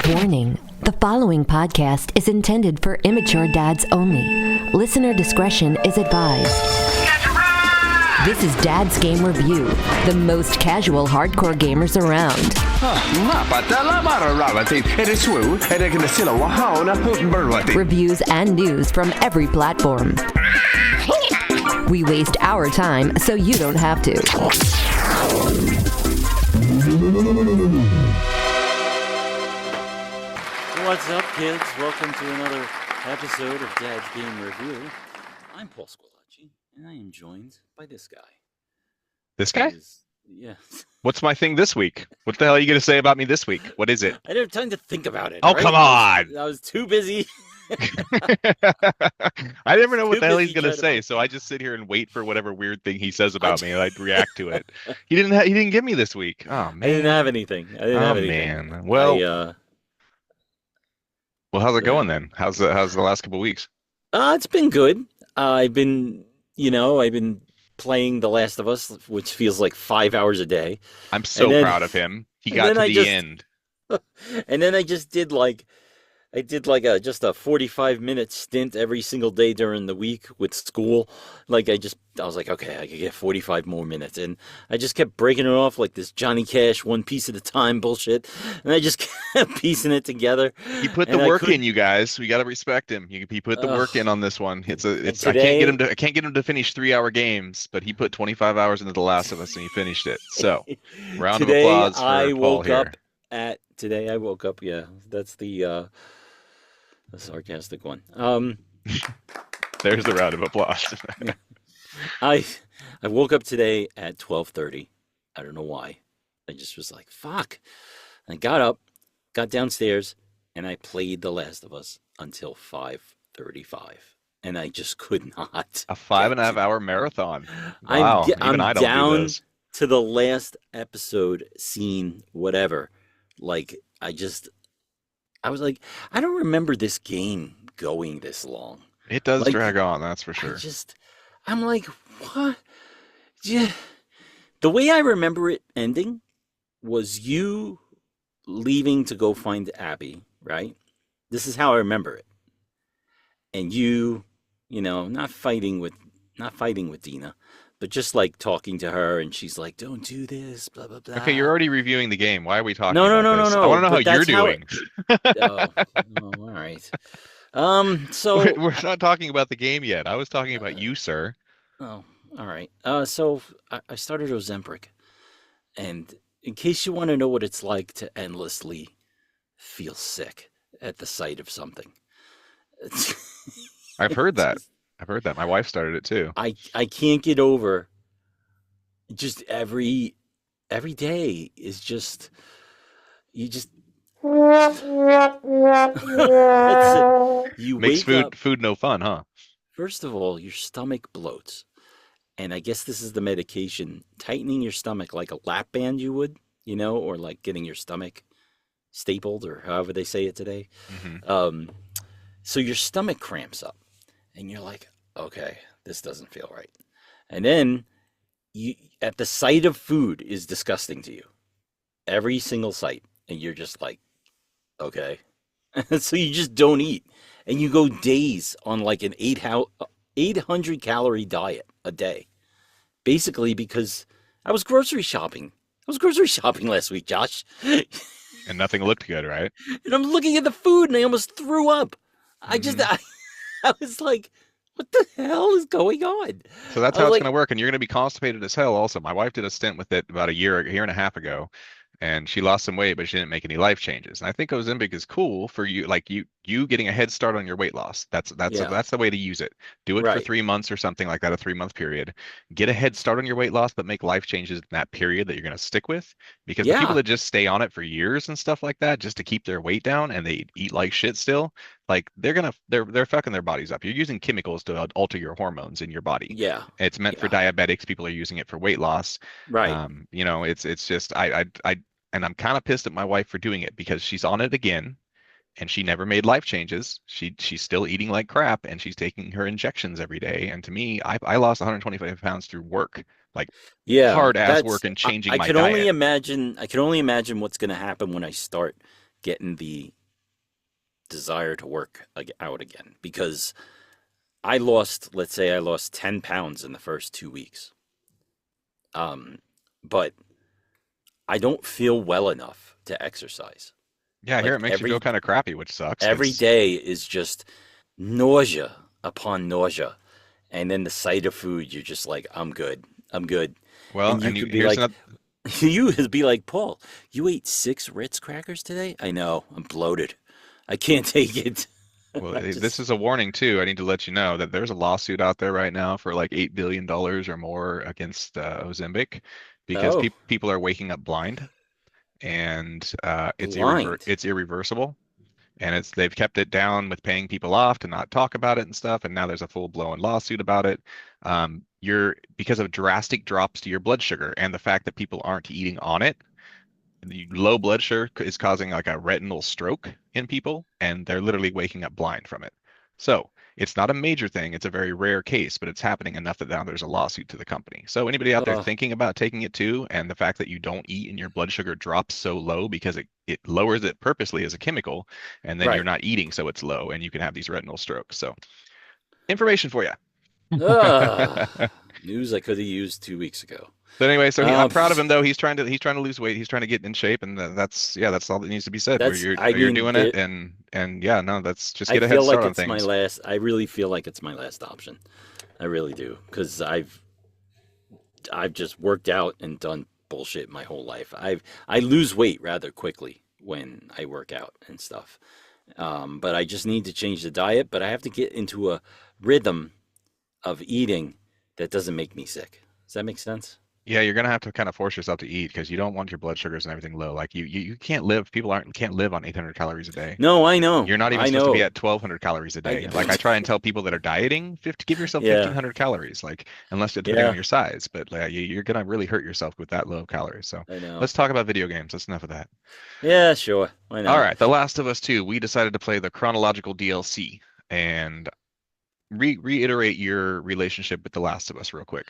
Warning, the following podcast is intended for immature dads only. Listener discretion is advised. This is Dad's Game Review, the most casual hardcore gamers around. Reviews and news from every platform. We waste our time so you don't have to. What's up, kids? Welcome to another episode of Dad's Game Review. I'm Paul Squilacci, and I am joined by this guy. This guy? Yeah. What's my thing this week? What the hell are you going to say about me this week? What is it? I didn't have time to think about it. Oh, right? come on! I was too busy. I never know what the hell he's busy going to say, so I just sit here and wait for whatever weird thing he says about me, and I'd react to it. He didn't give me this week. Oh, man. I didn't have anything. Man. Well, how's it going then? How's the last couple of weeks? It's been good. I've been playing The Last of Us, which feels like 5 hours a day. I'm so proud of him. He got to the end. And then I just did just a 45-minute stint every single day during the week with school. I was like, okay, I could get 45 more minutes. And I just kept breaking it off like this Johnny Cash, one piece at a time bullshit. And I just kept piecing it together. He put the work in, you guys. We got to respect him. He put the work in on this one. Today, I can't get him to finish 3-hour games, but he put 25 hours into The Last of Us and he finished it. So, round of applause for Paul here. Today I woke up, yeah, that's the sarcastic one. There's the round of applause. I woke up today at 12:30. I don't know why. I just was like, fuck. I got up, got downstairs, and I played The Last of Us until 5:35. And I just could not. A 5.5 hour marathon. Wow. I'm I don't down do this. to the last episode, scene, whatever. I was like, I don't remember this game going this long. It does drag on, that's for sure. I'm like, what? Yeah. The way I remember it ending was you leaving to go find Abby, right? This is how I remember it. And you not fighting with Dina, but just like talking to her, and she's like, "Don't do this," blah blah blah. Okay, you're already reviewing the game. Why are we talking? No. I want to know how you're doing. All right. So we're not talking about the game yet. I was talking about you, sir. Oh, all right. So I started Ozempic, and in case you want to know what it's like to endlessly feel sick at the sight of something, I've heard that. My wife started it too. I can't get over. Just every day is just you makes wake up, food no fun, huh? First of all, your stomach bloats, and I guess this is the medication tightening your stomach like a lap band you would, or like getting your stomach stapled or however they say it today. Mm-hmm. So your stomach cramps up, and you're like, okay, this doesn't feel right. And then at the sight of food is disgusting to you. Every single sight. And you're just like, okay. So you just don't eat. And you go days on like an 800 calorie diet a day. Basically because I was grocery shopping. Last week, Josh. And nothing looked good, right? And I'm looking at the food and I almost threw up. I was like, what the hell is going on? So that's how it's going to work. And you're going to be constipated as hell also. My wife did a stint with it about a year and a half ago. And she lost some weight, but she didn't make any life changes. And I think Ozempic is cool for you, like you getting a head start on your weight loss. That's the way to use it. Do it for 3 months or something like that, a 3-month period. Get a head start on your weight loss, but make life changes in that period that you're going to stick with. Because the people that just stay on it for years and stuff like that, just to keep their weight down, and they eat like shit still, like they're fucking their bodies up. You're using chemicals to alter your hormones in your body. Yeah, it's meant for diabetics. People are using it for weight loss. Right. It's just and I'm kind of pissed at my wife for doing it because she's on it again, and she never made life changes. She's still eating like crap, and she's taking her injections every day. And to me, I lost 125 pounds through work, like hard ass work and changing my diet. I can only imagine what's going to happen when I start getting the desire to work out again because I lost, let's say I lost 10 pounds in the first 2 weeks. But I don't feel well enough to exercise. Yeah, I hear Like it makes you feel kind of crappy, which sucks. every 'Cause day is just nausea upon nausea. And then the sight of food, you're just like, I'm good. I'm good. well, And you and you could be here's like, another. you would be like, Paul, you ate 6 Ritz crackers today? I know. I'm bloated. I can't take it. Well, I this just, is a warning too. I need to let you know that there's a lawsuit out there right now for like $8 billion or more against Ozempic because oh, people are waking up blind, and blind. it's irreversible. And they've kept it down with paying people off to not talk about it and stuff. And now there's a full-blown lawsuit about it. You're because of drastic drops to your blood sugar and the fact that people aren't eating on it. The low blood sugar is causing like a retinal stroke in people, and they're literally waking up blind from it. So it's not a major thing. It's a very rare case, but it's happening enough that now there's a lawsuit to the company. So anybody out there Uh, thinking about taking it too, and the fact that you don't eat and your blood sugar drops so low because it lowers it purposely as a chemical, and then you're right. not eating, so it's low, and you can have these retinal strokes. So information for you. News I could have used 2 weeks ago. But anyway, so I'm Um, proud of him though. He's trying to lose weight. He's trying to get in shape, and that's all that needs to be said. Where that's, I you're mean, doing it, and yeah, no, that's just I get a head feel like start on it's my things. last, I really feel like it's my last option. I really do. Because I've just worked out and done bullshit my whole life. I lose weight rather quickly when I work out and stuff. But I just need to change the diet. But I have to get into a rhythm of eating that doesn't make me sick. Does that make sense? Yeah, you're gonna have to kind of force yourself to eat because you don't want your blood sugars and everything low. Like you can't live. People aren't can't live on 800 calories a day. No, I know. You're not even I supposed to be know. at 1200 calories a day. I Like I try and tell people that are dieting, 50, give yourself yeah, 1500 calories. Like unless depending on yeah. your size, but you're gonna really hurt yourself with that low of calories. So I know. let's talk about video games. That's enough of that. Yeah, sure. Why All not? right, The Last of Us 2. We decided to play the chronological DLC and reiterate your relationship with The Last of Us real quick.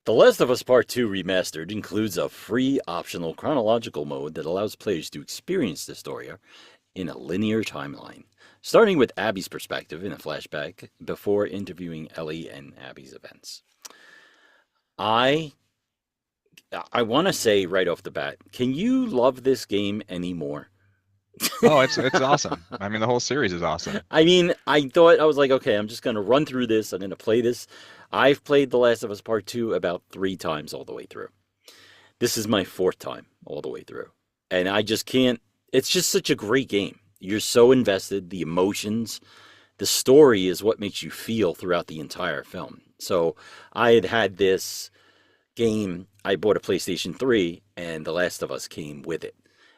The Last of Us Part 2 Remastered includes a free optional chronological mode that allows players to experience the story in a linear timeline, starting with Abby's perspective in a flashback before interviewing Ellie and Abby's events. I I want to say right off the bat, can you love this game anymore? Oh, it's awesome. I mean, the whole series is awesome. I mean, I was like, okay, I'm just going to run through this. I'm going to play this. I've played The Last of Us Part 2 about 3 times all the way through. This is my 4th time all the way through. And I just can't, it's just such a great game. You're so invested, the emotions, the story is what makes you feel throughout the entire film. So I had this game, I bought a PlayStation 3, and The Last of Us came with it.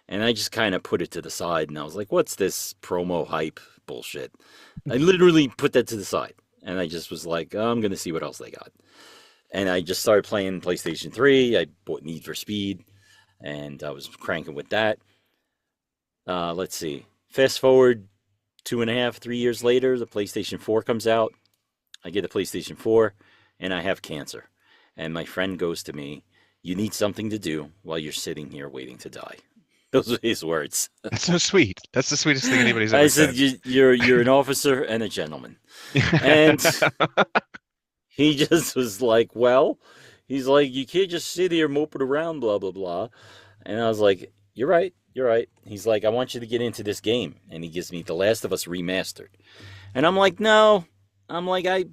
And I just kind of put it to the side, and I was like, what's this promo hype bullshit? I literally put that to the side, and I just was like, oh, I'm going to see what else they got. And I just started playing PlayStation 3. I bought Need for Speed, and I was cranking with that. Let's see. Fast forward 2.5, 3 years later, the PlayStation 4 comes out. I get a PlayStation 4, and I have cancer. And my friend goes to me, you need something to do while you're sitting here waiting to die. Those are his words. That's so sweet. That's the sweetest thing anybody's I ever said, said. you're an officer and a gentleman. And he just was like, well, he's like, you can't just sit here moping around, blah, blah, blah. And I was like, you're right. You're right. He's like, I want you to get into this game. And he gives me The Last of Us Remastered. And I'm like, no. I'm like, I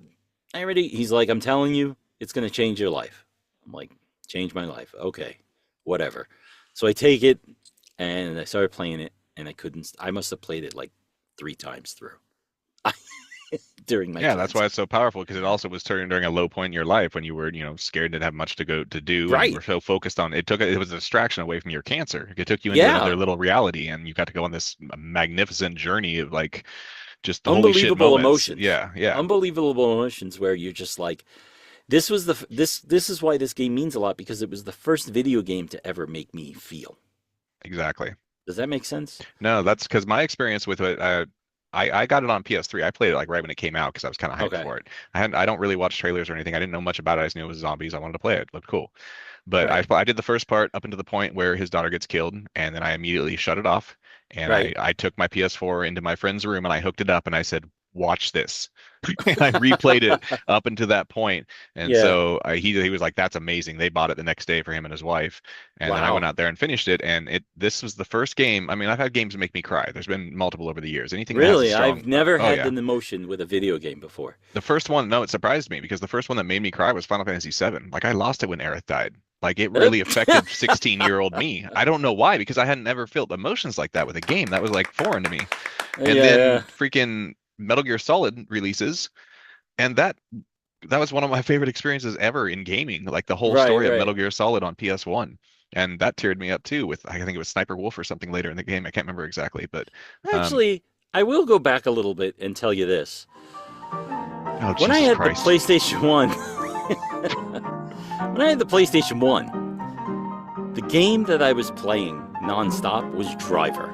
already, he's like, I'm telling you, it's going to change your life. I'm like, change my life. Okay, whatever. So I take it and I started playing it and I must have played it like 3 times through during my Yeah, that's cancer. why it's so powerful because it also was turning during a low point in your life when you were, scared, didn't have much to go to do, and you Right. were so focused on it was a distraction away from your cancer. It took you into Yeah. another little reality, and you got to go on this magnificent journey of like just holy shit Unbelievable moments. emotions. Yeah, yeah, Unbelievable emotions where you're just like, this is why this game means a lot because it was the first video game to ever make me feel. exactly. Does that make sense? No, that's because my experience with it. I got it on PS3. I played it like right when it came out because I was kind of hyped Okay. for it. I don't really watch trailers or anything. I didn't know much about it. I just knew it was zombies. I wanted to play it. It looked cool. But Right. I did the first part up into the point where his daughter gets killed, and then I immediately shut it off. And Right. I took my PS4 into my friend's room and I hooked it up and I said, watch this. And I replayed it up until that point. And Yeah. so he was like, that's amazing. They bought it the next day for him and his wife. And then I went Wow. out there and finished it. And this was the first game. I mean, I've had games that make me cry. There's been multiple over the years. Anything that has a Really, strong, I've never oh had yeah. an emotion with a video game before. The first one, no, it surprised me because the first one that made me cry was Final Fantasy VII. Like I lost it when Aerith died. Like it really affected 16-year-old me. I don't know why, because I hadn't ever felt emotions like that with a game. That was like foreign to me. And then Yeah. freaking Metal Gear Solid releases, and that was one of my favorite experiences ever in gaming. Like the whole Right, story of right. Metal Gear Solid on PS1. And that teared me up too with I think it was Sniper Wolf or something later in the game. I can't remember exactly, but um Actually, I will go back a little bit and tell you this. oh When I Jesus had the Christ. PlayStation 1, when I had the PlayStation 1, the game that I was playing nonstop was Driver.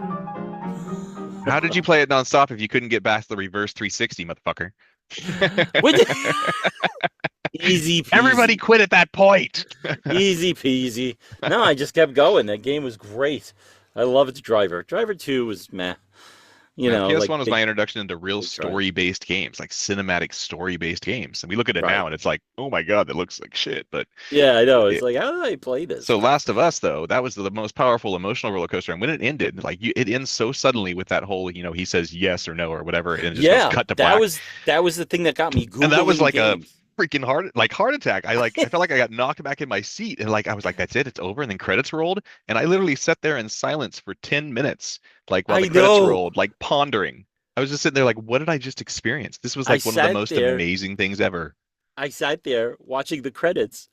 How did you play it nonstop if you couldn't get past the reverse 360, motherfucker? Which, easy Everybody peasy. quit at that point. Easy peasy. No, I just kept going. That game was great. I loved Driver. Driver 2 was meh. You Yeah, know, like PS1 was my introduction into real they tried. story-based games, like cinematic story-based games. And we look at it Right. now and it's like, oh my God, that looks like shit. But Yeah, I know. It's it, like, how did I play this? so Last of Us, though, that was the most powerful emotional roller coaster. And when it ended, like it ends so suddenly with that whole, he says yes or no or whatever, and it just goes Yeah, cut to that black. was that was the thing that got me And that was Googling like a games. freaking heart attack. I felt like I got knocked back in my seat and like I was like, that's it, it's over. And then credits rolled. And I literally sat there in silence for 10 minutes, like while I the credits know. rolled, like pondering. I was just sitting there like, what did I just experience? This was I like one of the sat most there. amazing things ever. I sat there watching the credits,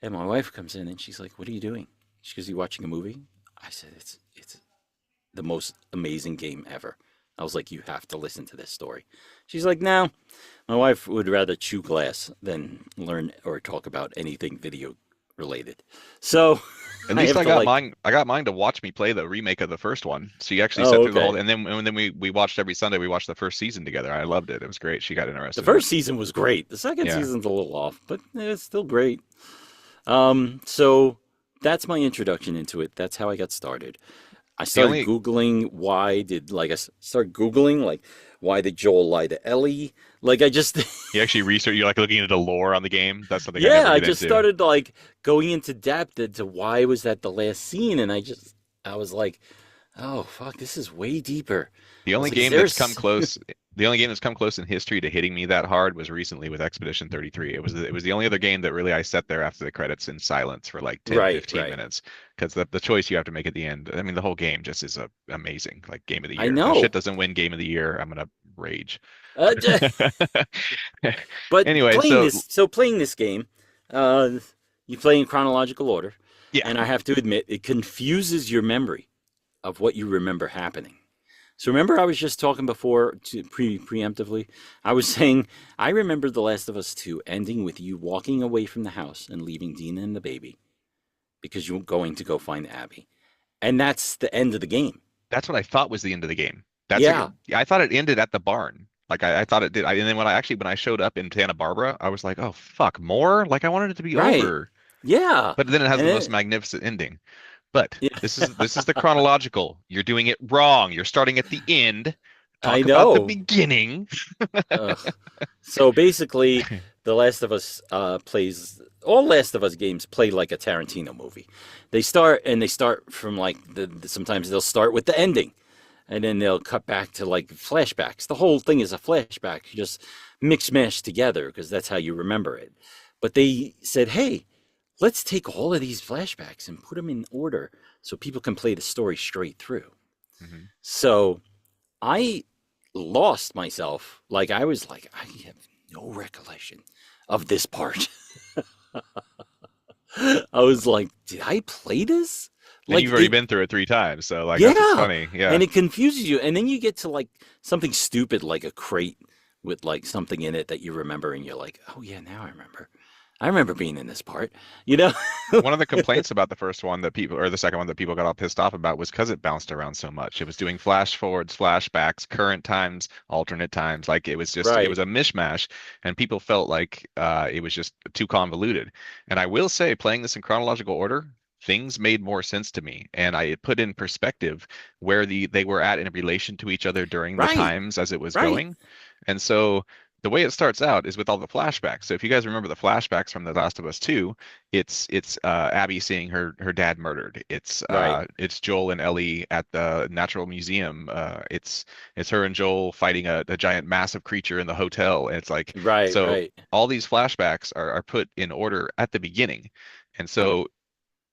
and my wife comes in and she's like, "What are you doing?" She goes, "You watching a movie?" I said, "It's the most amazing game ever." I was like, "You have to listen to this story." She's like, "No." My wife would rather chew glass than learn or talk about anything video related. So At I least have I to got like, mine. I got mine to watch me play the remake of the first one. She actually sat oh, through the whole, okay. and then we watched every Sunday. We watched the first season together. I loved it. It was great. She got The interested in it. first season was great. The second Yeah. season's a little off, but it's still great. So that's my introduction into it. That's how I got started. I The started only Googling started Googling like why did Joel lie to Ellie? Like I just you actually research. You're like looking into the lore on the game. That's something I yeah, never I get just into. started like going into depth into why was that the last scene, and I was like, oh fuck, this is way deeper. The I was only like, is game there? that's come close, the only game that's come close in history to hitting me that hard was recently with Expedition 33. It was the only other game that really I sat there after the credits in silence for like 10, Right, 15 right. minutes because the choice you have to make at the end. I mean, the whole game just is amazing, like game of the I year. If that shit know. doesn't win game of the year, I'm gonna rage. Uh, but Anyway, playing this game, uh, you play in chronological order, yeah, and I have to admit, it confuses your memory of what you remember happening. So remember, I was just talking before preemptively. I was saying I remember The Last of Us 2 ending with you walking away from the house and leaving Dina and the baby because you were going to go find Abby, and that's the end of the game. that's what I thought was the end of the game. Yeah, I thought it ended at the barn. Like I thought it did. And then when I showed up in Santa Barbara, I was like, oh fuck, more? Like I wanted it to be right. over. Yeah, But then it has and the most then magnificent ending. But yeah, this is the chronological. You're doing it wrong. You're starting at the end. I Talk about the know. beginning. Ugh. So basically, The Last of Us plays all Last of Us games play like a Tarantino movie. They start from like sometimes they'll start with the ending, and then they'll cut back to like flashbacks. The whole thing is a flashback, just mix mash together because that's how you remember it. But they said, hey, let's take all of these flashbacks and put them in order so people can play the story straight through. Mhm. So I lost myself. Like I was like, I have no recollection of this part. I was like, did I play this? And Like you've already it, been through it 3 times, so like that's what's yeah. funny. Yeah. And it confuses you. And then you get to like something stupid like a crate with like something in it that you remember and you're like, oh yeah, now I remember. I remember being in this part, you know? One of the complaints about the first one that people, or the second one that people got all pissed off about was because it bounced around so much. It was doing flash forwards, flashbacks, current times, alternate times. Like it was just, it Right. was a mishmash, and people felt like it was just too convoluted. And I will say, playing this in chronological order things made more sense to me, and it put in perspective where they were at in relation to each other during the Right. times as it was Right. going. And so the way it starts out is with all the flashbacks. So if you guys remember the flashbacks from The Last of Us 2, it's Abby seeing her dad murdered. Right. It's Joel and Ellie at the Natural Museum. It's her and Joel fighting a giant massive creature in the hotel. And it's like, Right. so Right. all these flashbacks are put in order at the beginning. And so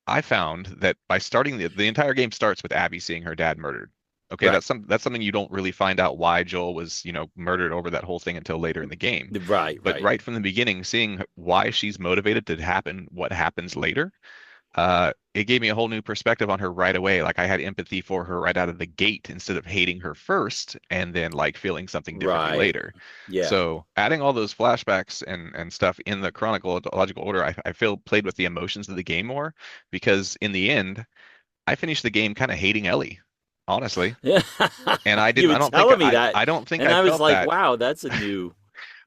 I found that by starting the entire game starts with Abby seeing her dad murdered. Okay, Right. that's something you don't really find out why Joel was, murdered over that whole thing until later in the game. Right. But Right. right from the beginning, seeing why she's motivated to happen, what happens later, it gave me a whole new perspective on her right away. Like I had empathy for her right out of the gate instead of hating her first and then like feeling something differently Right. later. Yeah. So adding all those flashbacks and stuff in the chronological order, I feel played with the emotions of the game more, because in the end, I finished the game kind of hating Ellie, honestly. Yeah. And I You didn't. were I don't telling think me that, I don't think and I was felt like, that. wow, that's a new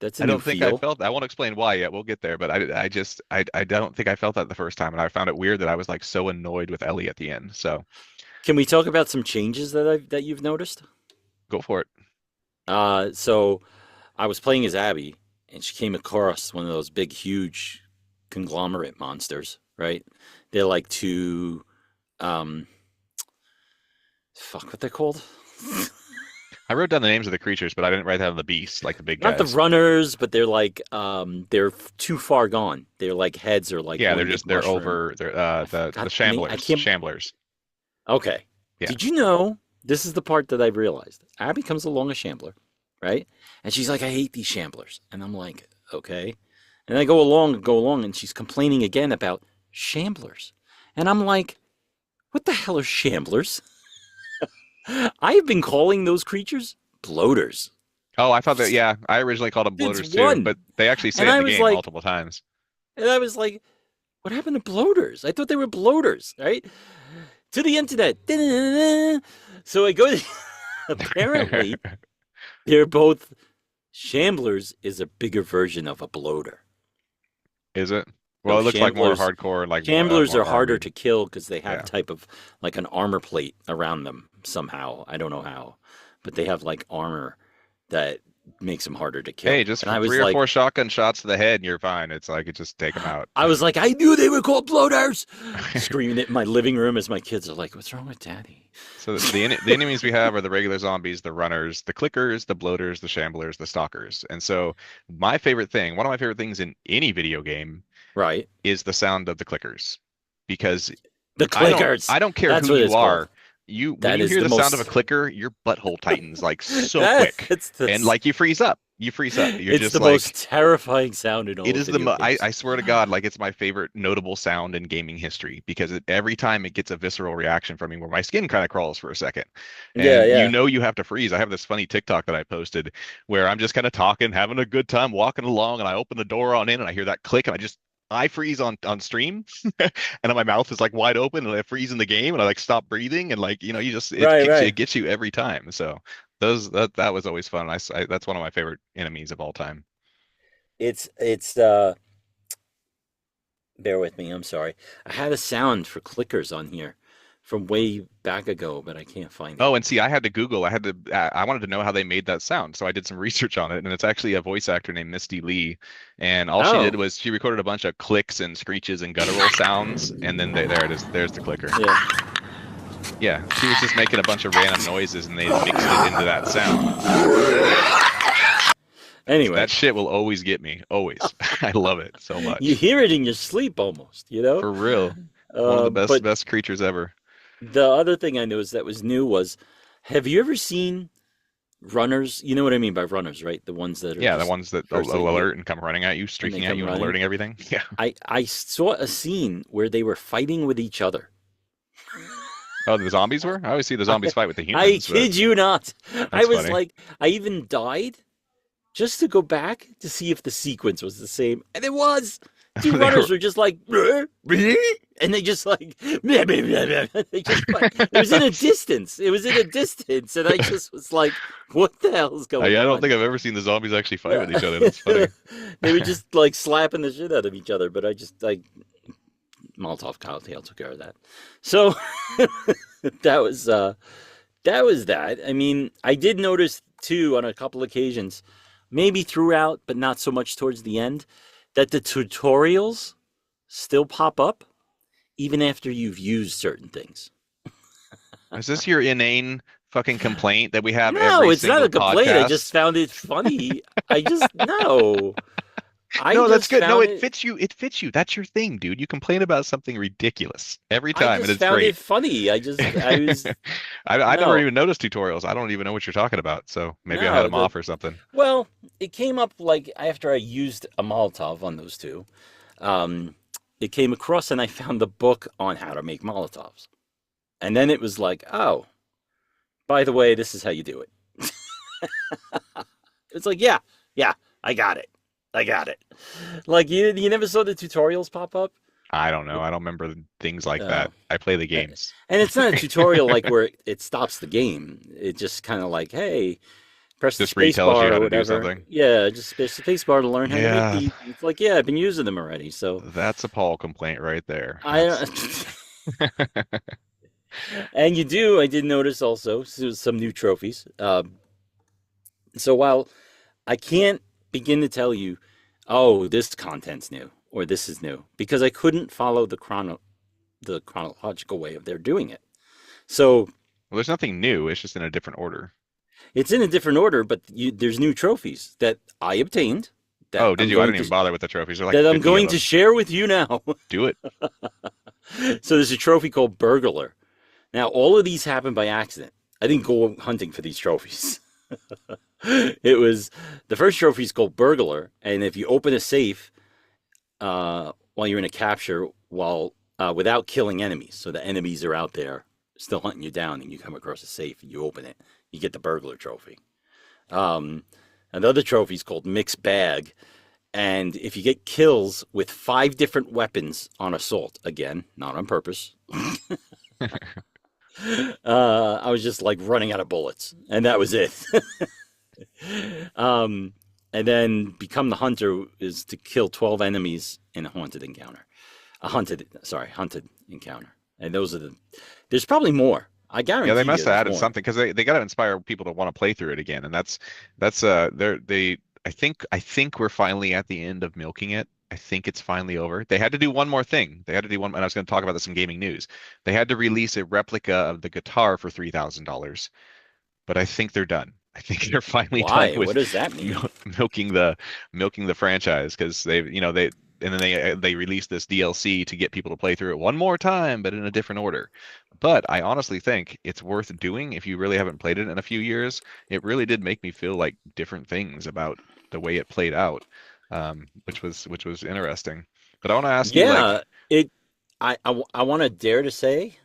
I don't think I feel. felt. I won't explain why yet. We'll get there. But I don't think I felt that the first time, and I found it weird that I was like so annoyed with Ellie at the end. So Can we talk about some changes that you've noticed? go for it. So I was playing as Abby, and she came across one of those big, huge conglomerate monsters. Right? They're like two, fuck, what they're called? I wrote down the names of the creatures, but I didn't write down the beasts, like the big Not guys. the runners, but they're like too far gone. Their like heads are like Yeah, one big mushroom. they're the God, shamblers. I can't- Shamblers. Okay. Yeah. Did you know this is the part that I realized? Abby comes along a shambler, right? And she's like, I hate these shamblers. And I'm like, okay. And I go along, and she's complaining again about shamblers. And I'm like, what the hell are shamblers? I've been calling those creatures bloaters. Oh, I thought that. Yeah, I originally called them It's bloaters too, one. but they actually say And it I in the was game like- multiple times. And I was like, what happened to bloaters? I thought they were bloaters, right? To the internet. So I go to, apparently, they're both, shamblers is a bigger version of a bloater. Is it? Well, No, it looks like more shamblers- hardcore. Like Shamblers more are harder armored. to kill because they have Yeah. type of like an armor plate around them somehow. I don't know how, but they have like armor that makes them harder to kill. Hey, just and I was 3 or like, 4 shotgun shots to the head, and you're fine. It's like it just take them out. I was like, I knew they were called bloaters. Screaming it in my living room as my kids are like, "What's wrong with Daddy?" So the enemies we have are the regular zombies, the runners, the clickers, the bloaters, the shamblers, the stalkers. And so one of my favorite things in any video game Right, is the sound of the clickers, because the clickers. I don't care That's who what you it's are. called. When That you is hear the the sound of a most- clicker, your butthole tightens like so quick, It's the, and like you freeze up. You're it's just the like. most terrifying sound in all. It of is video games. I swear to God, like it's my favorite notable sound in gaming history, because every time it gets a visceral reaction from me where my skin kind of crawls for a second. And Yeah. you have to freeze. I have this funny TikTok that I posted where I'm just kind of talking, having a good time, walking along, and I open the door on in and I hear that click, and I freeze on stream and my mouth is like wide open, and I freeze in the game, and I like stop breathing, and like it gets you every time. So that was always fun. That's one of my favorite enemies of all time. It's bear with me, I'm sorry. I had a sound for clickers on here from way back ago, but I can't find it. Oh, and see, I had to Google. I wanted to know how they made that sound, so I did some research on it, and it's actually a voice actor named Misty Lee, and all she did was she recorded a bunch of clicks and screeches and guttural sounds, and then there it is. There's the clicker. Yeah. Yeah, she was just making a bunch of random noises, and they mixed it into that sound. Anyway, That shit will always get me. Always. I love it so much. you hear it in your sleep almost, you know? For real. One of the But best creatures ever. the other thing I noticed that was new was, have you ever seen runners? You know what I mean by runners, right? The ones that are Yeah, the just ones that first will thing you- alert and come running at you, streaking at come you, and running. alerting everything. Yeah. I saw a scene where they were fighting with each other. Oh, the zombies were? I always see the zombies fight with the humans. I but- kid you not. I was funny. like, I even died just to go back to see if the sequence was the same. And it was. Two They runners were- were just like, and they just like, they just like, it was in a distance. It was in a distance. And I just was like, what the hell is going on? I don't think I've ever seen the zombies actually fight with each other. That's funny. They were just like slapping the shit out of each other. But I just like, Molotov cocktail took care of that. So that was that. I mean, I did notice too on a couple occasions, maybe throughout, but not so much towards the end, that the tutorials still pop up even after you've used certain things. Is this your inane fucking complaint that we have No, every it's not single a complaint. I podcast? just found it funny. I just no. I No, that's just good. No, found it fits you. It fits you. That's your thing, dude. You complain about something ridiculous every I time, and just it's found it great. funny. I was I never no, even noticed tutorials. I don't even know what you're talking about. So maybe I had no. them off or something. Well, it came up like after I used a Molotov on those two. Um, it came across and I found the book on how to make Molotovs. And then it was like, oh, by the way, this is how you do it. It's like, yeah, I got it. I got it. Like you never saw the tutorials pop up? I don't know. I don't remember things like Oh. that. I play the games. And it's not a tutorial like where it stops the game. It just kind of like, hey, press the Just space retells you bar how or to do whatever. something. Yeah, just press the space bar to learn how to make Yeah, these. It's like, yeah, I've been using them already. So that's a Paul complaint right there. I That's and I did notice also some new trophies. So while I can't begin to tell you, oh, this content's new or this is new, because I couldn't follow the chronological way of their doing it. So well, there's nothing new. It's just in a different order. it's in a different order, but there's new trophies that I obtained Oh, did you? I didn't even bother with the trophies. There are like that I'm 50 of going to them. share with you now. Do it. So there's a trophy called Burglar. Now all of these happened by accident. I didn't go hunting for these trophies. It was the first trophy is called Burglar, and if you open a safe while you're in a capture, without killing enemies, so the enemies are out there still hunting you down, and you come across a safe and you open it, you get the Burglar trophy. Another trophy is called Mixed Bag, and if you get kills with 5 different weapons on assault, again, not on purpose. I was just like running out of bullets, and that was it. And then Become the Hunter is to kill 12 enemies in a haunted encounter. Hunted encounter. And there's probably more. I guarantee Yeah, they you must have there's added more. something because they got to inspire people to want to play through it again, and that's they. I think we're finally at the end of milking it. I think it's finally over. They had to do one more thing. They had to do one, and I was going to talk about this in gaming news. They had to release a replica of the guitar for $3,000, but I think they're done. I think they're finally done Why? with What does that mean? milking the franchise because they released this DLC to get people to play through it one more time, but in a different order. But I honestly think it's worth doing if you really haven't played it in a few years. It really did make me feel like different things about the way it played out, which was interesting. But I want to ask you, like, Yeah, I want to dare to say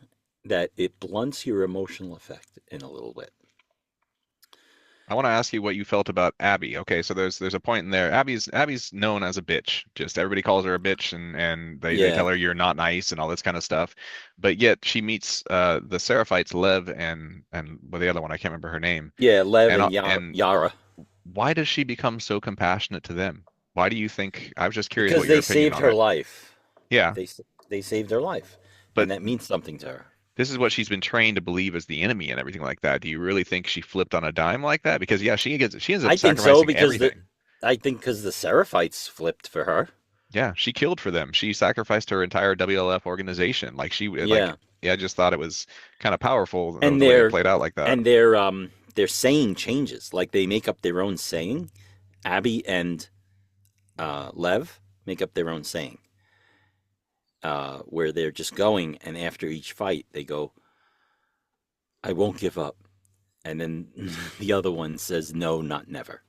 that it blunts your emotional effect in a little bit. I want to ask you what you felt about Abby. Okay, so there's a point in there. Abby's known as a bitch. Just everybody calls her a bitch, and they Yeah, tell her you're not nice and all this kind of stuff. But yet she meets the Seraphites, Lev and well, the other one I can't remember her name. yeah, Lev And and Yara, why does she become so compassionate to them? Why do you think? I was just curious because what your they opinion saved on her it. life. Yeah, They saved her life, but and that means something to her. this is what she's been trained to believe as the enemy and everything like that. Do you really think she flipped on a dime like that? Because yeah, she ends up I think so sacrificing because everything. the Seraphites flipped for her. Yeah, she killed for them. She sacrificed her entire WLF organization. Yeah, Yeah, I just thought it was kind of powerful and the way it played out like that. their saying changes. Like they make up their own saying. Abby and Lev make up their own saying. Where they're just going, and after each fight, they go, "I won't give up," and then the other one says, "No, not never."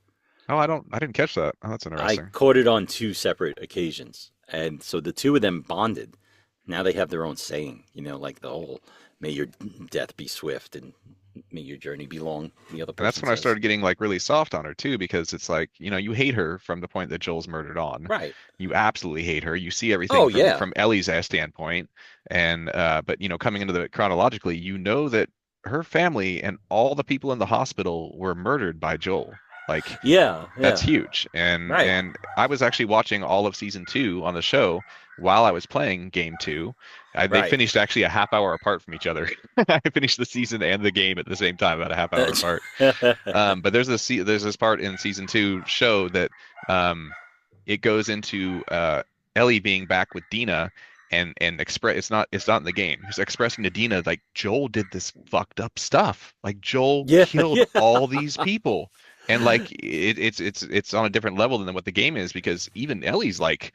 Oh, I didn't catch that. Oh, that's I interesting. caught it on 2 separate occasions, and so the two of them bonded. Now they have their own saying, like the whole "May your death be swift" and "May your journey be long." The other And that's person when I says, started getting like really soft on her too, because it's like, you hate her from the point that Joel's murdered on. "Right, You absolutely hate her. You see everything oh from yeah, from Ellie's standpoint. And but coming into the chronologically, that her family and all the people in the hospital were murdered by Joel. Like Yeah, that's yeah. huge. And Right. I was actually watching all of season 2 on the show while I was playing game 2. They Right. finished actually a half hour apart from each other. I finished the season and the game at the same time, about a half hour apart. But there's this part in season 2 show that um, it goes into Ellie being back with Dina, and express it's not in the game. He's expressing to Dina like Joel did this fucked up stuff. Like Joel Yeah, killed yeah. all these people. And like it's on a different level than what the game is, because even Ellie's like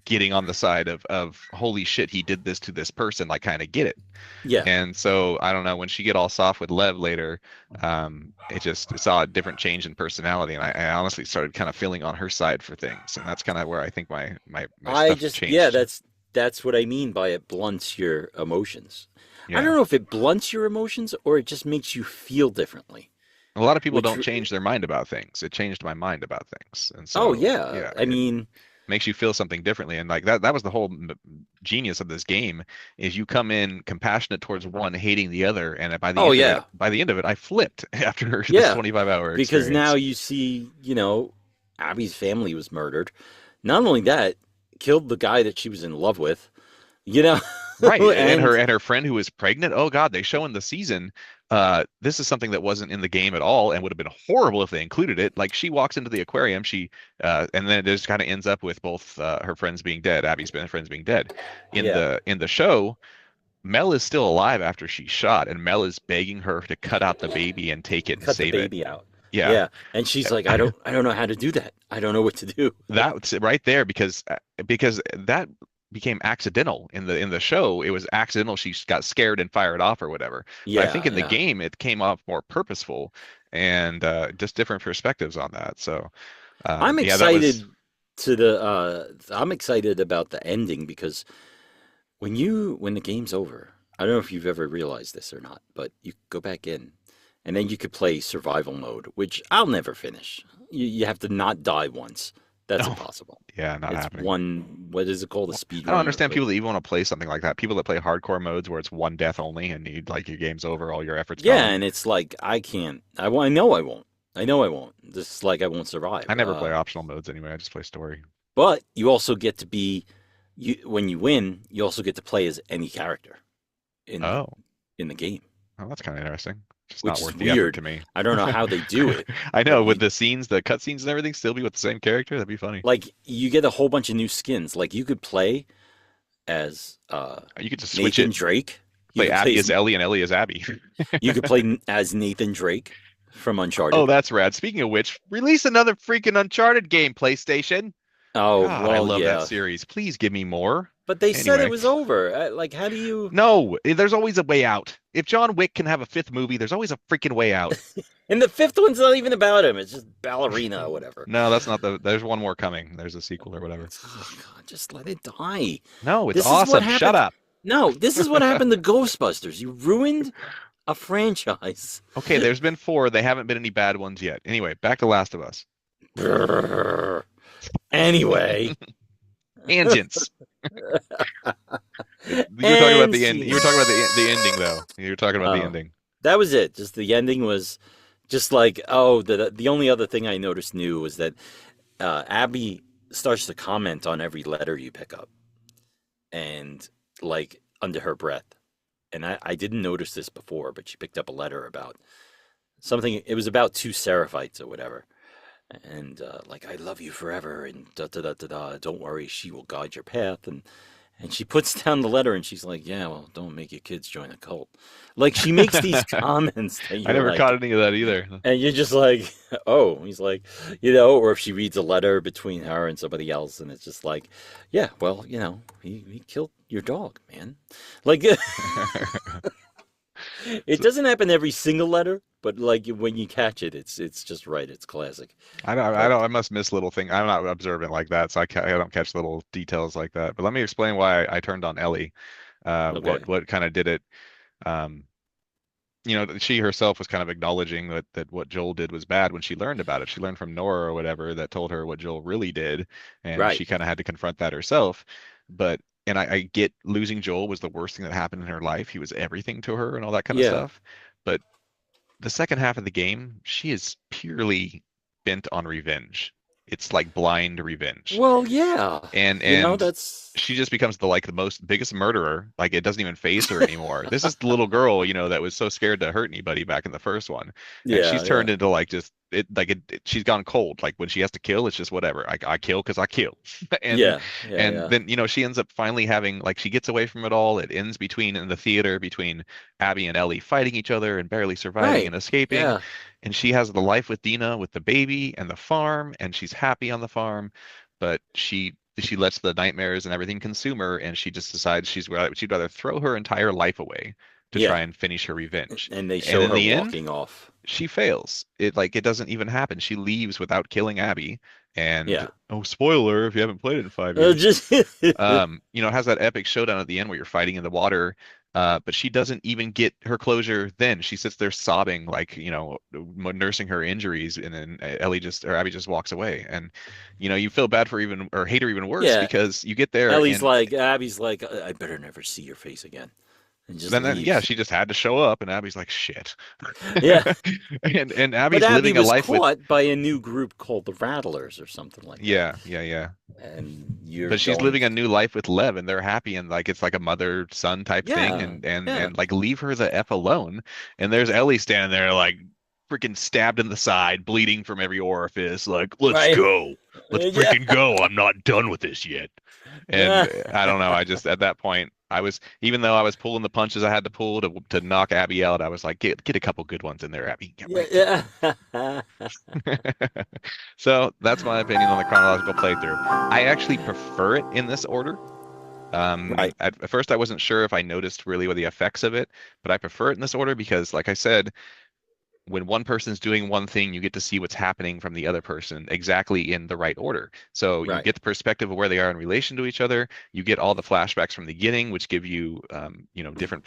getting on the side of holy shit, he did this to this person, like kind of get it. Yeah. And so I don't know, when she get all soft with Lev later, it saw a different change in personality, and I honestly started kind of feeling on her side for things, and that's kind of where I think my I stuff just yeah, changed. that's what I mean by it blunts your emotions. I Yeah. don't know if it blunts your emotions or it just makes you feel differently. A lot of people Which don't change their mind about things. It changed my mind about things, and oh so yeah, yeah, I it mean, makes you feel something differently. And like that was the whole genius of this game, is you come in compassionate towards one, hating the other, and oh yeah. by the end of it I flipped after this Yeah. 25-hour Because now experience. you see, Abby's family was murdered. Not only that, killed the guy that she was in love with, you know, Right. And and her friend who was pregnant. Oh God, they show in the season. This is something that wasn't in the game at all and would have been horrible if they included it. Like she walks into the aquarium, and then it just kind of ends up with both her friends being dead, Abby's friends being dead. yeah, In the show, Mel is still alive after she's shot, and Mel is begging her to cut out the baby and take it and cut the save it. baby out. Yeah. Yeah, and she's like, I don't know how to do that. I don't know what to do. That's right there, because that became accidental in the show. It was accidental. She got scared and fired off or whatever. But I think Yeah, in the yeah. game it came off more purposeful, and just different perspectives on that. So I'm yeah, that was. excited I'm excited about the ending because when the game's over, I don't know if you've ever realized this or not, but you go back in and then you could play survival mode, which I'll never finish. You have to not die once. That's No, impossible. yeah, not It's happening. one, what is it called? A speed I don't run or understand people that even want to play something like that. People that play hardcore modes where it's one death only, and you like your game's over, all your efforts yeah, gone. and it's like I can't. I know I won't. I know I won't. This is like I won't survive. I never play optional modes anyway. I just play story. But you also get to be when you win, you also get to play as any character in Oh, in the game, well, that's kind of interesting. Just which not is worth the effort weird. to me. I don't know how they do it, I know, but with the scenes, the cutscenes and everything, still be with the same character. That'd be funny. you get a whole bunch of new skins. Like you could play as You could just switch Nathan it. Drake. You Play could play Abby as as Ellie and Ellie as Abby. as Nathan Drake from Oh, Uncharted. that's rad. Speaking of which, release another freaking Uncharted game, PlayStation. Oh God, I well, love that yeah, series. Please give me more. but they said it Anyway, was over. Like, how do you? no, there's always a way out. If John Wick can have a fifth movie, there's always a freaking way out. And the fifth one's not even about him. It's just ballerina or whatever. No, that's not there's one more coming. There's a sequel or whatever. Oh God, just let it die. No, it's This is what awesome. Shut happened. up. No, this is what happened to Ghostbusters. You ruined a franchise. Okay, there's been 4. They haven't been any bad ones yet. Anyway, back to Last of Us. Brrr. Anyway, Tangents. You were talking about and the end. You were talking about the ending, though. You were talking about the oh, ending. that was it. Just the ending was just like, oh, the only other thing I noticed new was that Abby starts to comment on every letter you pick up, and like under her breath. And I didn't notice this before, but she picked up a letter about something. It was about 2 Seraphites or whatever, and like I love you forever, and da da da da da. Don't worry, she will guide your path, and she puts down the letter and she's like, yeah, well, don't make your kids join a cult. Like she makes these comments that I you're never like, caught any of that either. and you're just like, oh, he's like, or if she reads a letter between her and somebody else, and it's just like, yeah, well, he killed your dog, man. Like, it So, doesn't happen every single letter, but like when you catch it, it's just right. It's classic. I But don't. I must miss little things. I'm not observant like that, so I don't catch little details like that. But let me explain why I turned on Ellie. okay, What kind of did it? Um, she herself was kind of acknowledging that what Joel did was bad when she learned about it. She learned from Nora or whatever that told her what Joel really did, and right, she kind of had to confront that herself. But and I get losing Joel was the worst thing that happened in her life. He was everything to her and all that kind of yeah, stuff. But the second half of the game, she is purely bent on revenge. It's like blind revenge. Well, yeah. And That's she just becomes the biggest murderer. Like it doesn't even phase her anymore. This is the little girl, that was so scared to hurt anybody back in the first one, and she's yeah, turned into like just she's gone cold. Like when she has to kill, it's just whatever. I kill because I kill, and yeah, yeah, and yeah, then she ends up finally having like she gets away from it all. It ends in the theater between Abby and Ellie fighting each other and barely surviving right, and escaping, yeah, and she has the life with Dina with the baby and the farm, and she's happy on the farm, but she lets the nightmares and everything consume her, and she just decides she'd rather throw her entire life away to yeah. try and finish her revenge. And they And show in her the end, walking off. she fails. It doesn't even happen. She leaves without killing Abby. And Yeah, oh, spoiler if you haven't played it in 5 years. just It has that epic showdown at the end where you're fighting in the water. But she doesn't even get her closure then. She sits there sobbing, like, nursing her injuries, and then Abby just walks away. And, you feel bad for or hate her even worse yeah. because you get there and Abby's like, I better never see your face again, and just then yeah, leaves. she just had to show up, and Abby's like, shit. Yeah, And but Abby's Abby living a was life with caught by a new group called the Rattlers or something like that. yeah. And you're But she's going, living a new life with Lev, and they're happy, and like it's like a mother-son type thing, yeah, and yeah, like leave her the F alone. And there's Ellie standing there like freaking stabbed in the side, bleeding from every orifice, like, let's right, go. Let's yeah, freaking go. I'm not done with this yet. And yeah, I don't know, I just at that point even though I was pulling the punches I had to pull to knock Abby out, I was like, get a couple good ones in there, Abby. Get right. yeah. So that's my opinion on the chronological playthrough. I actually prefer it in this order. Right. At first I wasn't sure if I noticed really what the effects of it, but I prefer it in this order because, like I said, when one person's doing one thing, you get to see what's happening from the other person exactly in the right order. So you Right. get the perspective of where they are in relation to each other. You get all the flashbacks from the beginning, which give you, different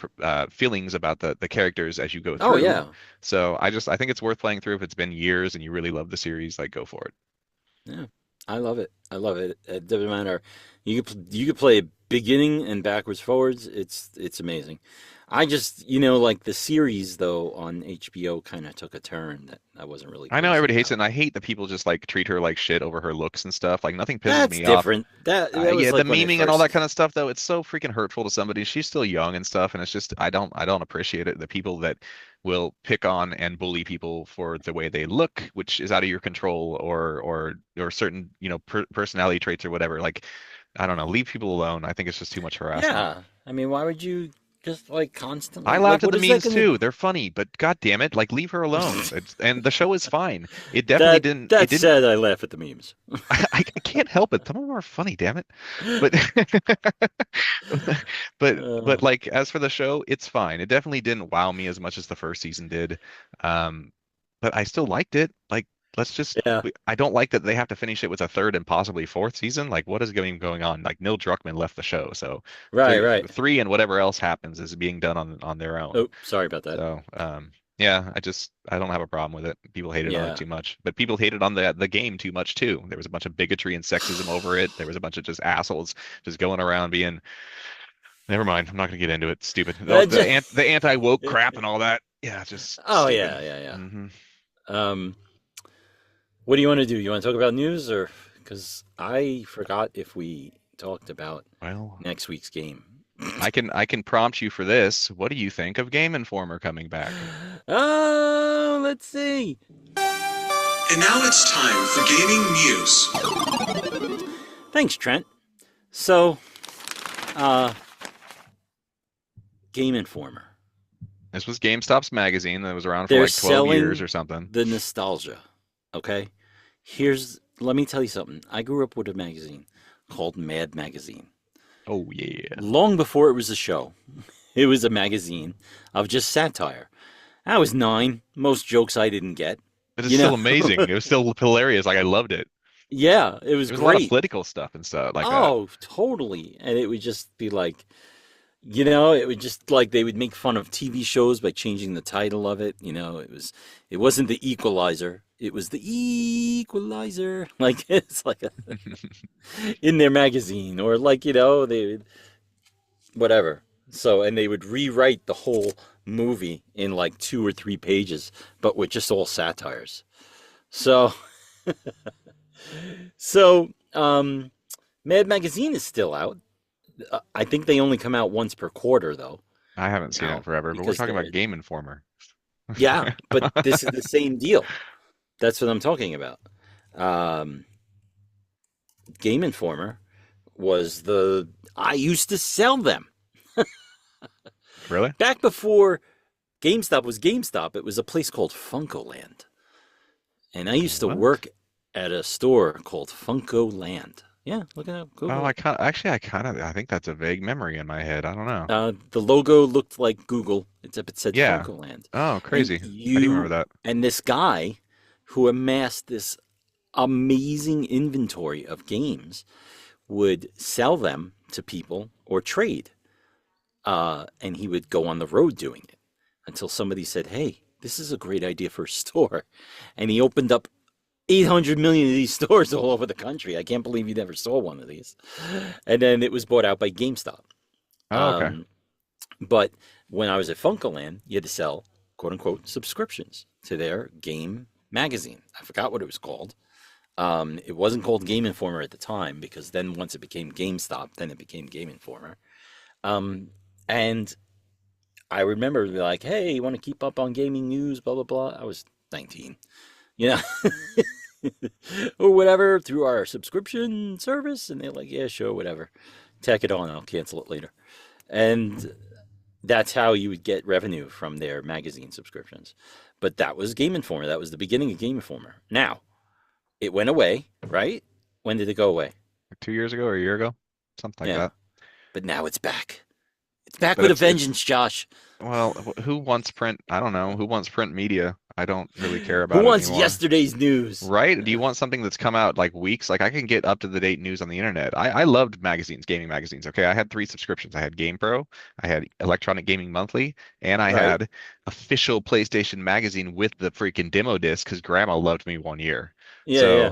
feelings about the characters as you go through. Oh yeah. So I think it's worth playing through if it's been years and you really love the series. Like, go for it. Yeah. I love it. I love it. It doesn't matter. You could play beginning and backwards forwards. It's amazing. I just, like the series though on HBO kind of took a turn that I wasn't really I know crazy everybody hates it, about. and I hate that people just like treat her like shit over her looks and stuff. Like nothing pisses That's me off. different. That was Yeah, the like when it memeing and all that first. kind of stuff, though, it's so freaking hurtful to somebody. She's still young and stuff, and it's just I don't appreciate it. The people that will pick on and bully people for the way they look, which is out of your control, or certain personality traits or whatever. Like, I don't know, leave people alone. I think it's just too much harassment. Yeah. I mean, why would you just like constantly I like laughed at what the is that memes gonna too. They're funny, but god damn it, like leave her alone. And the show is fine. It definitely that didn't. It that didn't. said, I laugh at the memes. I can't help it. Some of them are funny, damn it. But but Uh, like as for the show, it's fine. It definitely didn't wow me as much as the first season did. Um, but I still liked it. Like yeah. I don't like that they have to finish it with a third and possibly fourth season. Like what is going on? Like Neil Druckmann left the show, so Right, right. three and whatever else happens is being done on their own. Oh, sorry about that. So yeah, I don't have a problem with it. People hated on it Yeah. too much, but people hated on the game too much too. There was a bunch of bigotry and sexism over it. There was a bunch of just assholes just going around being. Never mind. I'm not gonna get into it. Stupid. The anti-woke crap and all that. Yeah, just Oh stupid. yeah, yeah, yeah. Hmm. What do you want to do? You want to talk about news, or because I forgot if we talked about Well, next week's game. I can prompt you for this. What do you think of Game Informer coming back? Oh, let's see. And now it's time for gaming news. Thanks, Trent. So, Game Informer. This was GameStop's magazine that was around for They're like 12 selling years or something. the nostalgia. Okay, let me tell you something. I grew up with a magazine called Mad Magazine. Oh yeah. Long before it was a show, it was a magazine of just satire. I was 9. Most jokes I didn't get. But it's You still know? amazing. It was still hilarious. Like I loved it. Yeah, it was There was a lot of great. political stuff and stuff like that. Oh, totally. And it would just be like, it would just like they would make fun of TV shows by changing the title of it. It wasn't the Equalizer. It was the Equalizer. Like it's like in their magazine, or like, they would whatever. So, and they would rewrite the whole movie in like 2 or 3 pages, but with just all satires. So So, Mad Magazine is still out. I think they only come out once per quarter, though. I haven't seen Now, it forever, but we're because talking they're about Game Informer. yeah, but this is the same deal. That's what I'm talking about. Um, Game Informer was I used to sell them Really? back before GameStop was GameStop. It was a place called Funkoland, and I used to What? work at a store called Funkoland. Yeah, look it up. Oh, Google it. I think that's a vague memory in my head. I don't know. The logo looked like Google, except it said Yeah. Funkoland. Oh, And crazy. I do remember that. and this guy who amassed this amazing inventory of games would sell them to people or trade. And he would go on the road doing it until somebody said, "Hey, this is a great idea for a store." And he opened up 800 million of these stores all over the country. I can't believe you never saw one of these. And then it was bought out by GameStop. Oh, okay. But when I was at Funkoland, you had to sell quote unquote subscriptions to their game magazine. I forgot what it was called. It wasn't called Game Informer at the time because then once it became GameStop, then it became Game Informer. And I remember like, hey, you want to keep up on gaming news, blah, blah, blah. I was 19, you know, or whatever through our subscription service. And they're like, yeah, sure, whatever. Tack it on. I'll cancel it later. And that's how you would get revenue from their magazine subscriptions. But that was Game Informer. That was the beginning of Game Informer. Now, it went away, right? When did it go away? 2 years ago or a year ago, something like Yeah. that. But now it's back. It's back But with a it's vengeance, Josh. well, who wants print? I don't know. Who wants print media? I don't really care about Who it wants anymore. yesterday's news? Right? Do you want something that's come out like weeks? Like I can get up to the date news on the internet. I loved magazines, gaming magazines. Okay, I had 3 subscriptions. I had GamePro, I had Electronic Gaming Monthly, and I Right. had official PlayStation magazine with the freaking demo disc because Grandma loved me one year. Yeah, So yeah.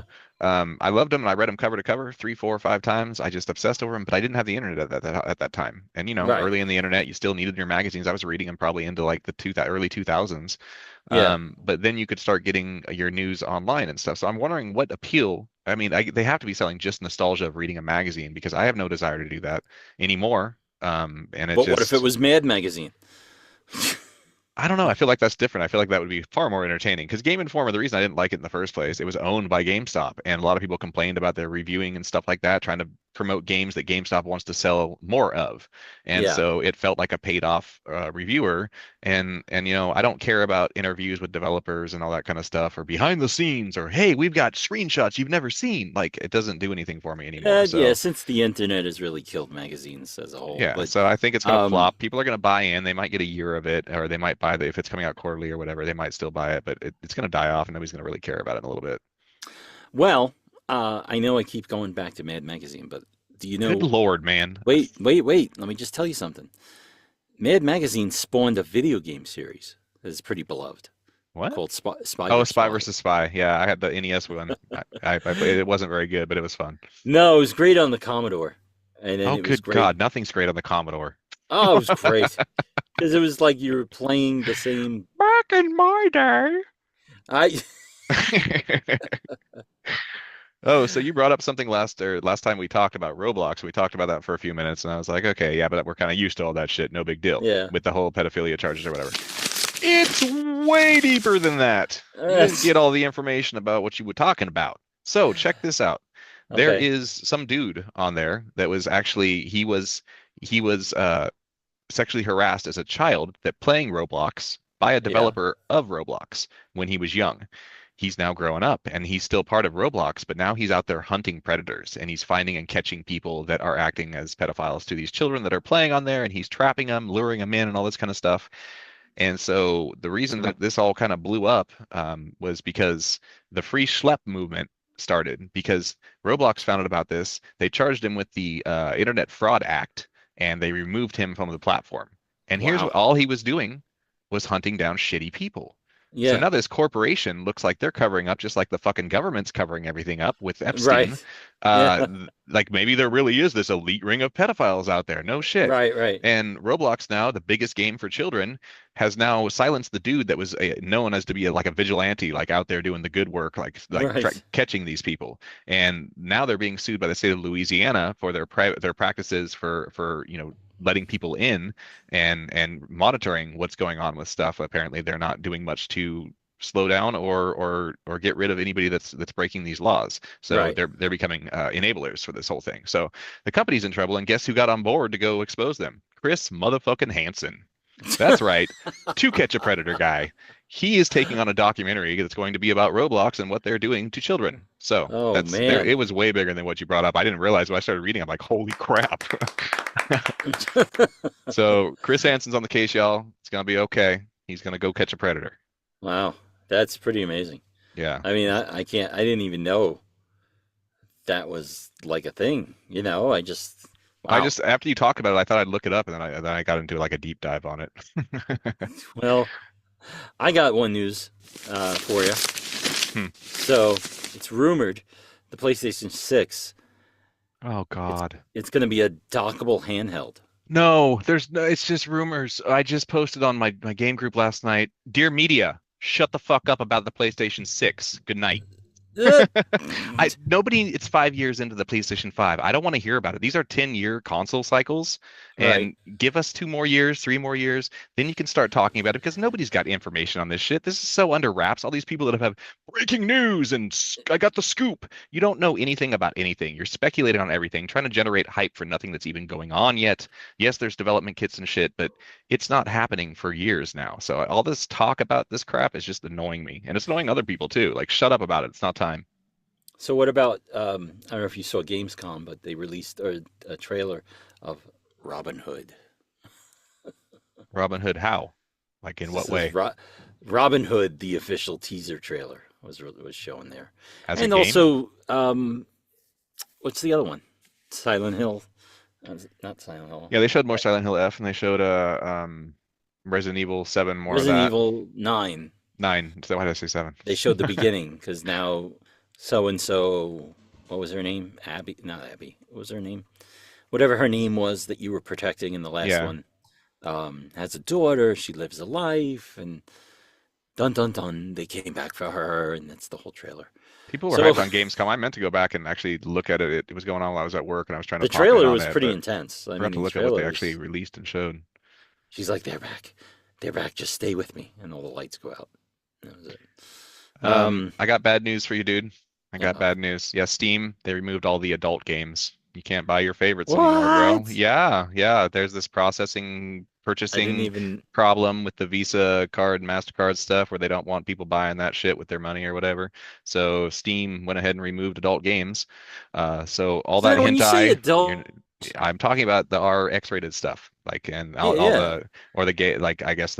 I loved them and I read them cover to cover 3, 4, 5 times. I just obsessed over them, but I didn't have the internet at that time. And Right. early in the internet, you still needed your magazines. I was reading them probably into like the early 2000s. Yeah. But then you could start getting your news online and stuff. So I'm wondering what appeal. I mean, they have to be selling just nostalgia of reading a magazine because I have no desire to do that anymore. And it But what if it just, was Mad Magazine? I don't know. I feel like that's different. I feel like that would be far more entertaining because Game Informer, the reason I didn't like it in the first place, it was owned by GameStop, and a lot of people complained about their reviewing and stuff like that, trying to promote games that GameStop wants to sell more of. And Yeah. so it felt like a paid off reviewer. And I don't care about interviews with developers and all that kind of stuff, or behind the scenes, or hey, we've got screenshots you've never seen. Like it doesn't do anything for me anymore. So Yeah, since the internet has really killed magazines as a whole. yeah, But so I think it's going to um, flop. People are going to buy in. They might get a year of it, or they might buy if it's coming out quarterly or whatever, they might still buy it, but it's going to die off and nobody's going to really care about it in a little bit. well, I know I keep going back to Mad Magazine, but do you know? Good Lord, man. Wait. Let me just tell you something. Mad Magazine spawned a video game series that is pretty beloved What? called Spy Oh, vs. Spy versus Spy. Yeah, I had the NES one. I played it. It wasn't very good, but it was fun. No, it was great on the Commodore, and then Oh, it was good great. God. Nothing's great on the Commodore. Oh, it was great because it was like you were playing the same. Back in my day. I Oh, so you brought up something last time we talked about Roblox. We talked about that for a few minutes, and I was like, okay, yeah, but we're kind of used to all that shit. No big deal. Yeah. With the whole pedophilia charges or whatever. It's way deeper than that. You didn't Yes. get all the information about what you were talking about. So check this out. There Okay. is some dude on there that was actually he was sexually harassed as a child that playing Roblox by a developer of Roblox when he was young. He's now growing up and he's still part of Roblox, but now he's out there hunting predators and he's finding and catching people that are acting as pedophiles to these children that are playing on there, and he's trapping them, luring them in, and all this kind of stuff. And so the reason that this all kind of blew up was because the free schlep movement started because Roblox found out about this. They charged him with the Internet Fraud Act and they removed him from the platform. And here's Wow. what all he was doing was hunting down shitty people. So Yeah. now this corporation looks like they're covering up just like the fucking government's covering everything up with Epstein. Right. Yeah. Like maybe there really is this elite ring of pedophiles out there. No shit. Right. Right. And Roblox now, the biggest game for children, has now silenced the dude that was known as to be like a vigilante, like out there doing the good work, Right. catching these people. And now they're being sued by the state of Louisiana for their practices for letting people in and monitoring what's going on with stuff. Apparently, they're not doing much to slow down or get rid of anybody that's breaking these laws. So Right. they're becoming enablers for this whole thing. So the company's in trouble, and guess who got on board to go expose them? Chris motherfucking Hansen. That's right. To Catch a Predator guy. He is taking on a documentary that's going to be about Roblox and what they're doing to children. So Oh, that's man. it was way bigger than what you brought up. I didn't realize when I started reading. I'm like, holy crap. So Chris Hansen's on the case, y'all. It's gonna be okay. He's gonna go catch a predator. Wow. That's pretty amazing. Yeah. I mean, I can't. I didn't even know that was like a thing. I just. Wow. After you talk about it, I thought I'd look it up, and then I got into like a deep dive on it. Well, I got one news for you. So it's rumored the PlayStation 6. Oh God. It's going to be a dockable handheld. No, it's just rumors. I just posted on my game group last night. Dear media, shut the fuck up about the PlayStation 6. Good night. It's 5 years into the PlayStation 5. I don't want to hear about it. These are 10-year console cycles, and give us 2 more years, 3 more years, then you can start talking about it, because nobody's got information on this shit. This is so under wraps. All these people that have breaking news and I got the scoop. You don't know anything about anything. You're speculating on everything, trying to generate hype for nothing that's even going on yet. Yes, there's development kits and shit, but it's not happening for years now. So all this talk about this crap is just annoying me, and it's annoying other people too. Like, shut up about it. It's not time. So what about, I don't know if you saw Gamescom, but they released a trailer of Robin Hood. Robin Hood, how? Like, in what way? Robin Hood, the official teaser trailer was shown there. As and a game? Also, what's the other one? Silent Hill. Not Silent Hill. Yeah, they showed more Silent Hill F, and they showed Resident Evil 7 more of that. Resident Evil 9. 9. So why did I say 7? They showed the beginning, because now so-and-so, what was her name? Abby? Not Abby. What was her name? Whatever her name was that you were protecting in the last one. Has a daughter. She lives a life, and dun dun dun, they came back for her, and that's the whole trailer. People were hyped on Gamescom. I meant to go back and actually look at it. It was going on while I was at work, and I was trying to. The trailer was pretty intense. I forgot to look at what they actually released and showed. She's like, "They're back. They're back. Just stay with me," and all the lights go out. That was it. I got bad news for you, dude. I got bad news. Yeah, Steam, they removed all the adult games. You can't buy your favorites anymore, bro. Yeah. There's this purchasing problem with the Visa card and MasterCard stuff where they don't want people buying that shit with their money or whatever. So Steam went ahead and removed adult games. So all that when hentai. You say adult... I'm talking about the X-rated stuff, like, and all the gay, like, I guess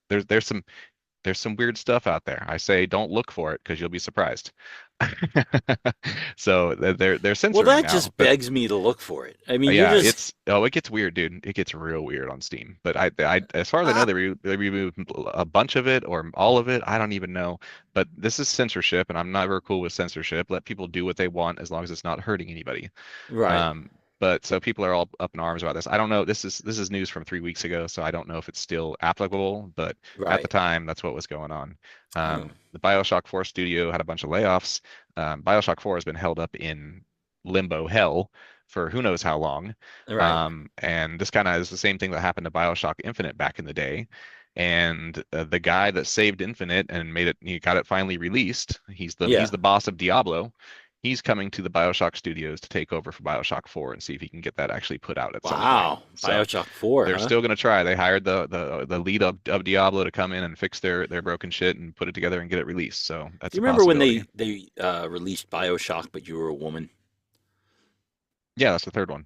there's some weird stuff out there. I say don't look for it, because you'll be surprised. So they're censoring. Well, that just begs me to look for it. I mean, it gets weird, dude. It gets real weird on Steam. But I as far as I know, they removed a bunch of it or all of it. I don't even know. But this is censorship, and I'm never cool with censorship. Let people do what they want as long as it's not hurting anybody. Right. But so people are all up in arms about this. I don't know. This is news from 3 weeks ago, so I don't know if it's still applicable. But at the time, that's what was going on. The BioShock 4 studio had a bunch of layoffs. BioShock 4 has been held up in limbo hell for who knows how long. Right. And this kind of is the same thing that happened to BioShock Infinite back in the day. And the guy that saved Infinite and he got it finally released. He's the boss of Diablo. He's coming to the BioShock studios to take over for BioShock 4 and see if he can get that actually put out at some point. Wow, so BioShock 4. They're still going to try. They hired the lead of Diablo to come in and fix their broken shit and put it together and get it released. So that's. Do you remember when they released BioShock, but you were a woman? Yeah, that's the third one.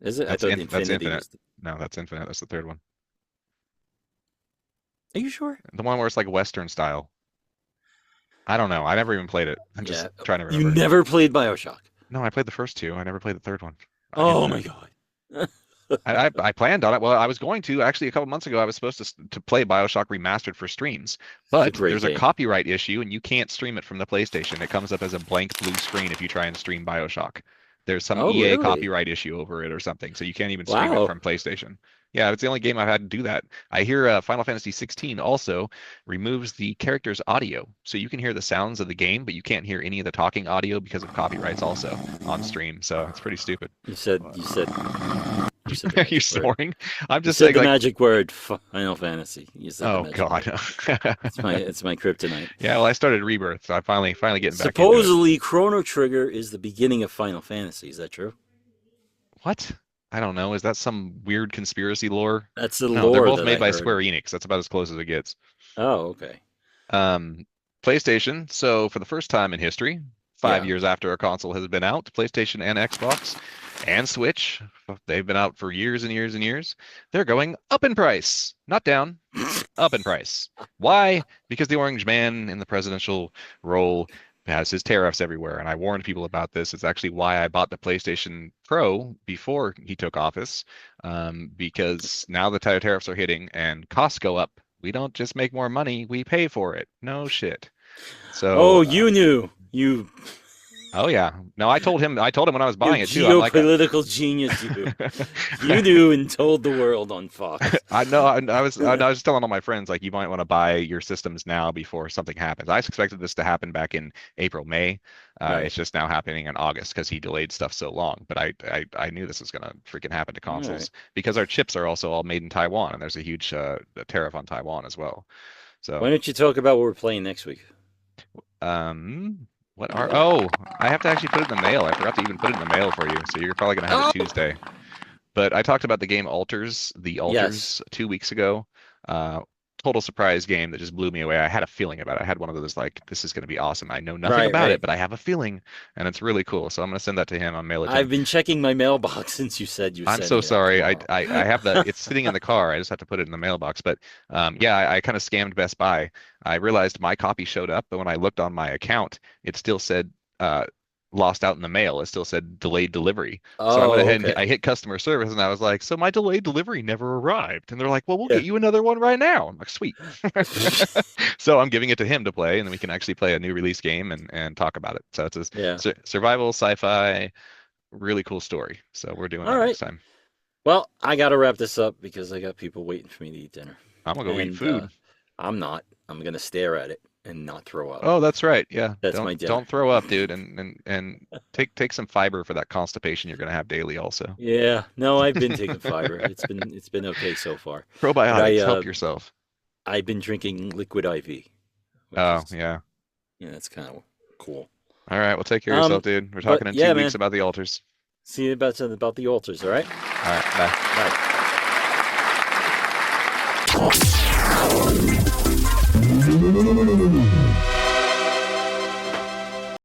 Is it? That's Infinite. No, that's Infinite. That's the third one. Are you sure? The one where it's like Western style. I don't know. I never even played it. I'm just trying to remember. You never played BioShock? No, I played the first two. I never played the third one. Oh my god. I planned on it. Well, I was going to actually a couple months ago. I was supposed to play BioShock Remastered for streams, but great there's a game. copyright issue, and you can't stream it from the PlayStation. It comes up as a blank blue screen if you try and stream BioShock. There's some EA really? copyright issue over it or something, so you can't even stream Wow. it from PlayStation. Yeah, it's the only game I've had to do that. I hear Final Fantasy 16 also removes the character's audio, so you can hear the sounds of the game, but you can't hear any of the talking audio because of copyrights also on stream. So it's pretty stupid. You said the You're magic word. snoring. I'm You just said saying, the like, magic word, Final Fantasy. You said the oh magic god. word. It's my kryptonite. Yeah, well, I started Rebirth, so I finally getting back into it. Supposedly, Chrono Trigger is the beginning of Final Fantasy. Is that true? What? I don't know. Is that some weird conspiracy lore? That's the No, lore. they're both that made I by heard. Square Enix. That's about as close as it gets. Oh, okay. PlayStation. So for the first time in history, 5 Yeah. years after a console has been out, PlayStation and Xbox and Switch, they've been out for years and years and years. They're going up in price, not down, up in price. Why? Because the orange man in the presidential role has his tariffs everywhere. And I warned people about this. It's actually why I bought the PlayStation Pro before he took office, because now the tariffs are hitting and costs go up. We don't just make more money, we pay for it. No shit. So you knew. You oh yeah. No, I told him when I was buying it too. I'm like, geopolitical genius, you. You knew and told the world on Fox. I know. I was telling all my friends, like, you might want to buy your systems now before something happens. I expected this to happen back in April, May. Right. It's just now happening in August because he delayed stuff so long. But I knew this was gonna freaking happen to consoles because our chips are also all made in Taiwan, and there's a huge tariff on Taiwan as well. So Why don't you talk about what we're playing next week? what are? Oh, I have to actually put it in the mail. I forgot to even put it in the mail for you. So you're probably gonna have it Tuesday. But I talked about the game Alters, 2 weeks ago. Total surprise game that just blew me away. I had a feeling about it. I had one of those, like, this is going to be awesome. I know nothing about it, but I have a feeling, and it's really cool. So I'm going to send that to him. I'll mail it to him. I've been checking my mailbox since you said you. I'm so sorry. I have that. It's sitting in the car. I just have to put it in the mailbox. But yeah, I kind of scammed Best Buy. I realized my copy showed up, but when I looked on my account, it still said lost out in the mail. It still said delayed delivery. So I went ahead and I hit customer service, and I was like, so my delayed delivery never arrived. And they're like, well, we'll get you another one right now. I'm like, sweet. So I'm giving it to him to play, and then we can actually play a new release game and talk about it. So it's a survival sci-fi, really cool story. So we're doing that next time. Well, I got to wrap this up because I got people waiting for me to eat dinner. I'm going to go eat food. I'm not. I'm going to stare at it and not throw up. Oh, that's right. Yeah. That's my dinner. Don't throw up, dude, and take some fiber for that constipation you're gonna have daily also. Yeah. No, I've been taking fiber. It's been okay so far. Probiotics, help yourself. I've been drinking liquid IV. Oh, yeah. Yeah, that's kind of cool. All right, well, take care of yourself, dude. We're talking in 2 weeks about the altars. See you about the altars, all right? All right, bye. Bye.